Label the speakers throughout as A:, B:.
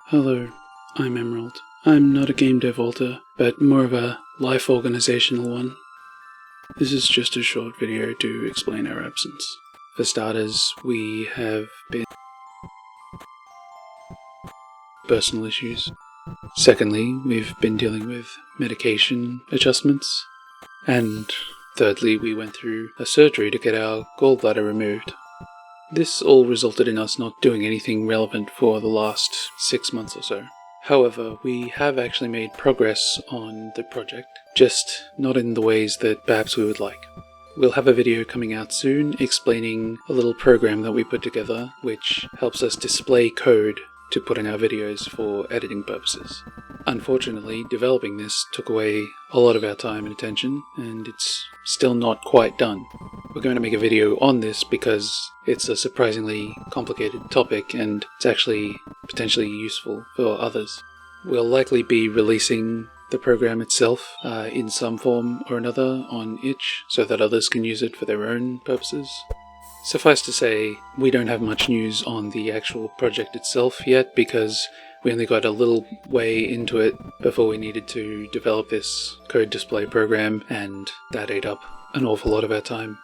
A: Hello, I'm Emerald. I'm not a game dev author, but more of a life organizational one. This is just a short video to explain our absence. For starters, we have been personal issues. Secondly, we've been dealing with medication adjustments. And thirdly, we went through a surgery to get our gallbladder removed. This all resulted in us not doing anything relevant for the last 6 months or so. However, we have actually made progress on the project, just not in the ways that perhaps we would like. We'll have a video coming out soon explaining a little program that we put together which helps us display code to put in our videos for editing purposes. Unfortunately, developing this took away a lot of our time and attention, and it's still not quite done. We're going to make a video on this because it's a surprisingly complicated topic and it's actually potentially useful for others. We'll likely be releasing the program itself in some form or another on itch so that others can use it for their own purposes. Suffice to say, we don't have much news on the actual project itself yet because we only got a little way into it before we needed to develop this code display program, and that ate up an awful lot of our time.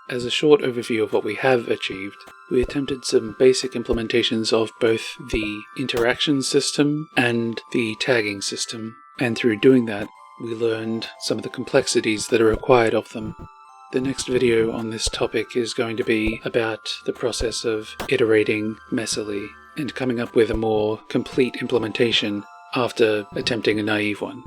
A: As a short overview of what we have achieved, we attempted some basic implementations of both the interaction system and the tagging system, and through doing that, we learned some of the complexities that are required of them. The next video on this topic is going to be about the process of iterating messily and coming up with a more complete implementation after attempting a naive one.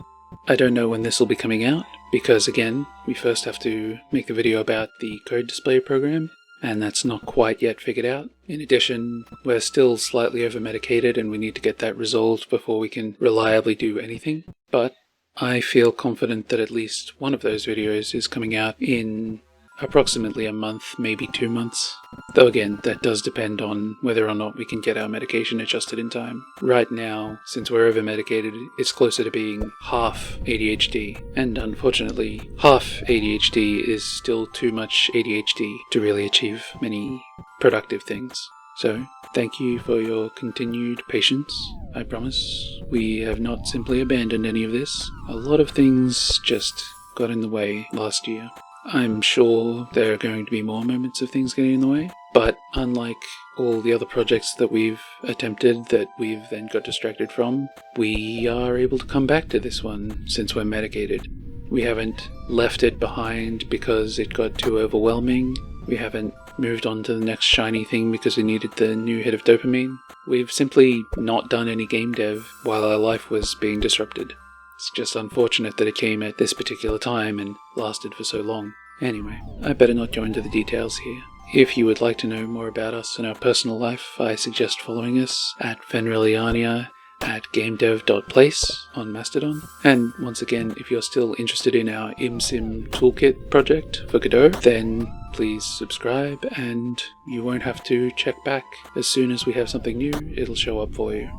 A: I don't know when this will be coming out because, again, we first have to make the video about the code display program, and that's not quite yet figured out. In addition, we're still slightly over-medicated and we need to get that resolved before we can reliably do anything, but I feel confident that at least one of those videos is coming out in approximately a month, maybe 2 months. Though again, that does depend on whether or not we can get our medication adjusted in time. Right now, since we're over-medicated, it's closer to being half ADHD, and unfortunately, half ADHD is still too much ADHD to really achieve many productive things. So, thank you for your continued patience. I promise we have not simply abandoned any of this. A lot of things just got in the way last year. I'm sure there are going to be more moments of things getting in the way, but unlike all the other projects that we've attempted that we've then got distracted from, we are able to come back to this one since we're medicated. We haven't left it behind because it got too overwhelming. We haven't moved on to the next shiny thing because we needed the new hit of dopamine. We've simply not done any game dev while our life was being disrupted. It's just unfortunate that it came at this particular time and lasted for so long. Anyway, I better not go into the details here. If you would like to know more about us and our personal life, I suggest following us at Fenreliania at gamedev.place on Mastodon. And once again, if you're still interested in our Imsim Toolkit project for Godot, then please subscribe and you won't have to check back. As soon as we have something new, it'll show up for you.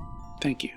A: Thank you.